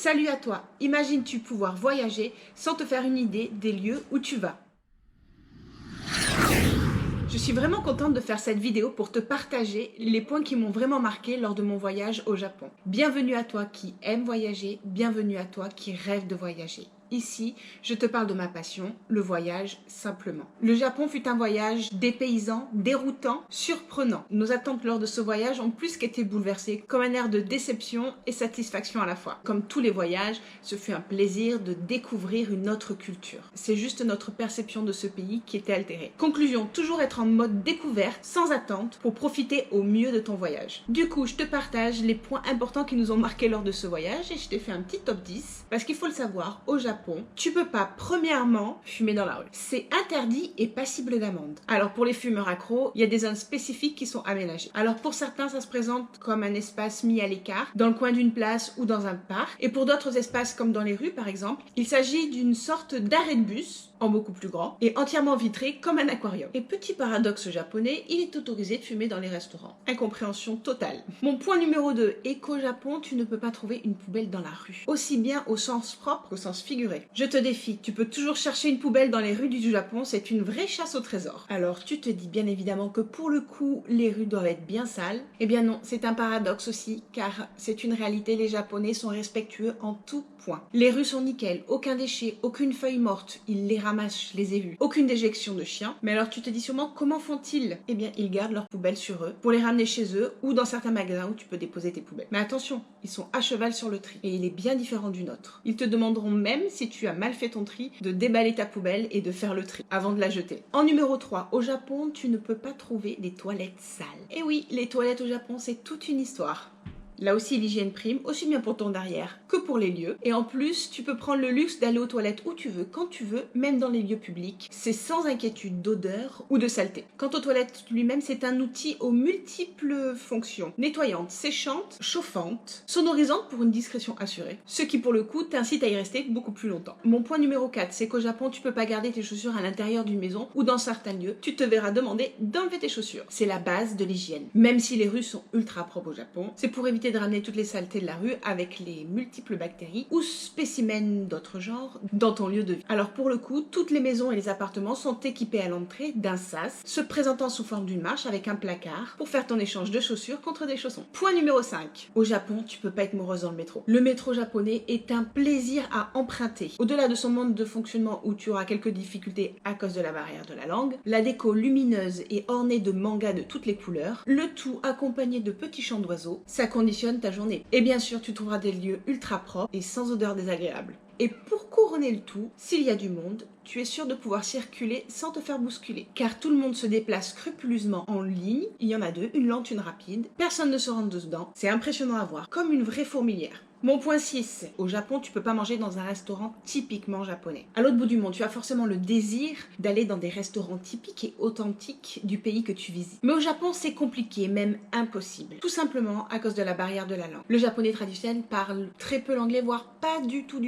Salut à toi, imagines-tu pouvoir voyager sans te faire une idée des lieux où tu vas? Je suis vraiment contente de faire cette vidéo pour te partager les points qui m'ont vraiment marqué lors de mon voyage au Japon. Bienvenue à toi qui aime voyager, bienvenue à toi qui rêve de voyager. Ici, je te parle de ma passion, le voyage simplement. Le Japon fut un voyage dépaysant, déroutant, surprenant. Nos attentes lors de ce voyage ont plus qu'été bouleversées, comme un air de déception et satisfaction à la fois. Comme tous les voyages, ce fut un plaisir de découvrir une autre culture. C'est juste notre perception de ce pays qui était altérée. Conclusion, toujours être en mode découverte, sans attente, pour profiter au mieux de ton voyage. Du coup, je te partage les points importants qui nous ont marqués lors de ce voyage et je t'ai fait un petit top 10, parce qu'il faut le savoir, au Japon, tu peux pas, premièrement, fumer dans la rue. C'est interdit et passible d'amende. Alors pour les fumeurs accros, il y a des zones spécifiques qui sont aménagées. Alors pour certains, ça se présente comme un espace mis à l'écart, dans le coin d'une place ou dans un parc. Et pour d'autres espaces, comme dans les rues par exemple, il s'agit d'une sorte d'arrêt de bus, en beaucoup plus grand, et entièrement vitré comme un aquarium. Et petit paradoxe japonais, il est autorisé de fumer dans les restaurants. Incompréhension totale. Mon point numéro 2, et qu'au Japon, tu ne peux pas trouver une poubelle dans la rue. Aussi bien au sens propre qu'au sens figuré. Je te défie, tu peux toujours chercher une poubelle dans les rues du Japon, c'est une vraie chasse au trésor. Alors tu te dis bien évidemment que pour le coup, les rues doivent être bien sales. Eh bien non, c'est un paradoxe aussi, car c'est une réalité, les Japonais sont respectueux en tout point. Les rues sont nickel, aucun déchet, aucune feuille morte, ils les ramassent, je les ai vus. Aucune déjection de chiens. Mais alors tu te dis sûrement, comment font-ils? Eh bien, ils gardent leurs poubelles sur eux, pour les ramener chez eux, ou dans certains magasins où tu peux déposer tes poubelles. Mais attention, ils sont à cheval sur le tri, et il est bien différent du nôtre. Ils te demanderont même, si tu as mal fait ton tri, de déballer ta poubelle et de faire le tri, avant de la jeter. En numéro 3, au Japon, tu ne peux pas trouver des toilettes sales. Et oui, les toilettes au Japon, c'est toute une histoire. Là aussi, l'hygiène prime, aussi bien pour ton derrière que pour les lieux. Et en plus, tu peux prendre le luxe d'aller aux toilettes où tu veux, quand tu veux, même dans les lieux publics. C'est sans inquiétude d'odeur ou de saleté. Quant aux toilettes lui-même, c'est un outil aux multiples fonctions. Nettoyante, séchante, chauffante, sonorisante pour une discrétion assurée. Ce qui, pour le coup, t'incite à y rester beaucoup plus longtemps. Mon point numéro 4, c'est qu'au Japon, tu peux pas garder tes chaussures à l'intérieur d'une maison ou dans certains lieux. Tu te verras demander d'enlever tes chaussures. C'est la base de l'hygiène. Même si les rues sont ultra propres au Japon, c'est pour éviter de ramener toutes les saletés de la rue avec les multiples bactéries ou spécimens d'autres genres dans ton lieu de vie. Alors pour le coup, toutes les maisons et les appartements sont équipés à l'entrée d'un sas se présentant sous forme d'une marche avec un placard pour faire ton échange de chaussures contre des chaussons. Point numéro 5. Au Japon, tu peux pas être morose dans le métro. Le métro japonais est un plaisir à emprunter. Au-delà de son mode de fonctionnement où tu auras quelques difficultés à cause de la barrière de la langue, la déco lumineuse et ornée de mangas de toutes les couleurs, le tout accompagné de petits chants d'oiseaux, ça conditionne ta journée. Et bien sûr, tu trouveras des lieux ultra propres et sans odeur désagréable. Et pour couronner le tout, s'il y a du monde, tu es sûr de pouvoir circuler sans te faire bousculer. Car tout le monde se déplace scrupuleusement en ligne, il y en a deux, une lente, une rapide, personne ne se rentre dedans, c'est impressionnant à voir, comme une vraie fourmilière. Mon point 6, au Japon, tu peux pas manger dans un restaurant typiquement japonais. À l'autre bout du monde, tu as forcément le désir d'aller dans des restaurants typiques et authentiques du pays que tu visites. Mais au Japon, c'est compliqué, même impossible. Tout simplement à cause de la barrière de la langue. Le japonais traditionnel parle très peu l'anglais, voire pas du tout.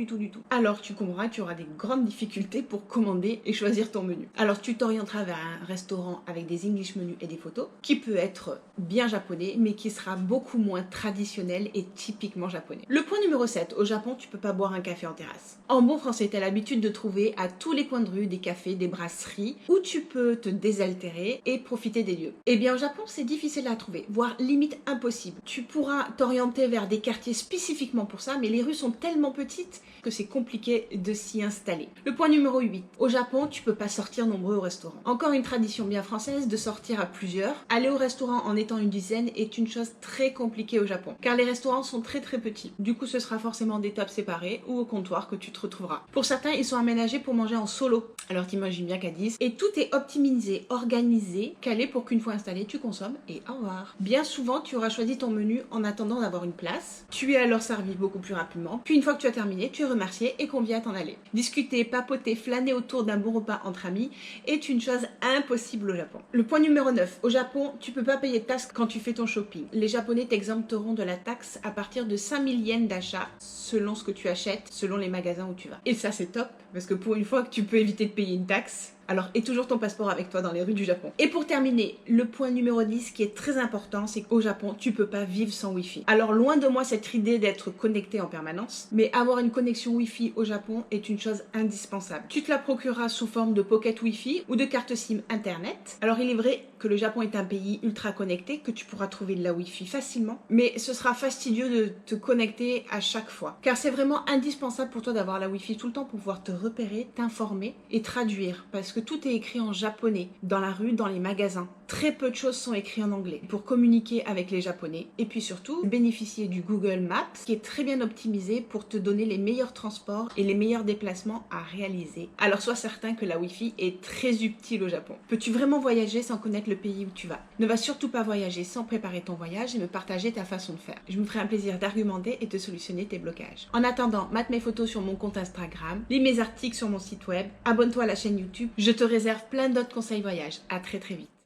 Alors tu comprendras que tu auras des grandes difficultés pour commander et choisir ton menu. Alors tu t'orienteras vers un restaurant avec des English menus et des photos, qui peut être bien japonais, mais qui sera beaucoup moins traditionnel et typiquement japonais. Le point numéro 7, au Japon, tu peux pas boire un café en terrasse. En bon français, tu as l'habitude de trouver à tous les coins de rue des cafés, des brasseries, où tu peux te désaltérer et profiter des lieux. Eh bien, au Japon, c'est difficile à trouver, voire limite impossible. Tu pourras t'orienter vers des quartiers spécifiquement pour ça, mais les rues sont tellement petites que c'est compliqué de s'y installer. Le point numéro 8, au Japon, tu peux pas sortir nombreux au restaurant. Encore une tradition bien française de sortir à plusieurs. Aller au restaurant en étant une dizaine est une chose très compliquée au Japon, car les restaurants sont très petits. Du coup, ce sera forcément des tables séparées ou au comptoir que tu te retrouveras. Pour certains, ils sont aménagés pour manger en solo. Alors t'imagines bien qu'à 10. Et tout est optimisé, organisé, calé pour qu'une fois installé, tu consommes et au revoir. Bien souvent, tu auras choisi ton menu en attendant d'avoir une place. Tu es alors servi beaucoup plus rapidement. Puis une fois que tu as terminé, tu es remercié et convié à t'en aller. Discuter, papoter, flâner autour d'un bon repas entre amis est une chose impossible au Japon. Le point numéro 9. Au Japon, tu peux pas payer de taxes quand tu fais ton shopping. Les Japonais t'exempteront de la taxe à partir de 5000 yens d'achat selon ce que tu achètes, selon les magasins où tu vas. Et ça, c'est top, parce que pour une fois que tu peux éviter de payer une taxe, Alors aie toujours ton passeport avec toi dans les rues du Japon. Et pour terminer, le point numéro 10 qui est très important, c'est qu'au Japon, tu peux pas vivre sans Wi-Fi. Alors loin de moi cette idée d'être connecté en permanence, mais avoir une connexion Wi-Fi au Japon est une chose indispensable. Tu te la procureras sous forme de pocket Wi-Fi ou de carte SIM internet. Alors il est vrai que le Japon est un pays ultra connecté, que tu pourras trouver de la Wi-Fi facilement, mais ce sera fastidieux de te connecter à chaque fois. Car c'est vraiment indispensable pour toi d'avoir la Wi-Fi tout le temps pour pouvoir te repérer, t'informer et traduire, parce que tout est écrit en japonais, dans la rue, dans les magasins. Très peu de choses sont écrites en anglais pour communiquer avec les Japonais et puis surtout bénéficier du Google Maps qui est très bien optimisé pour te donner les meilleurs transports et les meilleurs déplacements à réaliser. Alors sois certain que la Wi-Fi est très utile au Japon. Peux-tu vraiment voyager sans connaître le pays où tu vas? Ne va surtout pas voyager sans préparer ton voyage et me partager ta façon de faire. Je me ferai un plaisir d'argumenter et de solutionner tes blocages. En attendant, mate mes photos sur mon compte Instagram, lis mes articles sur mon site web, abonne-toi à la chaîne YouTube. Je te réserve plein d'autres conseils voyage. À très vite.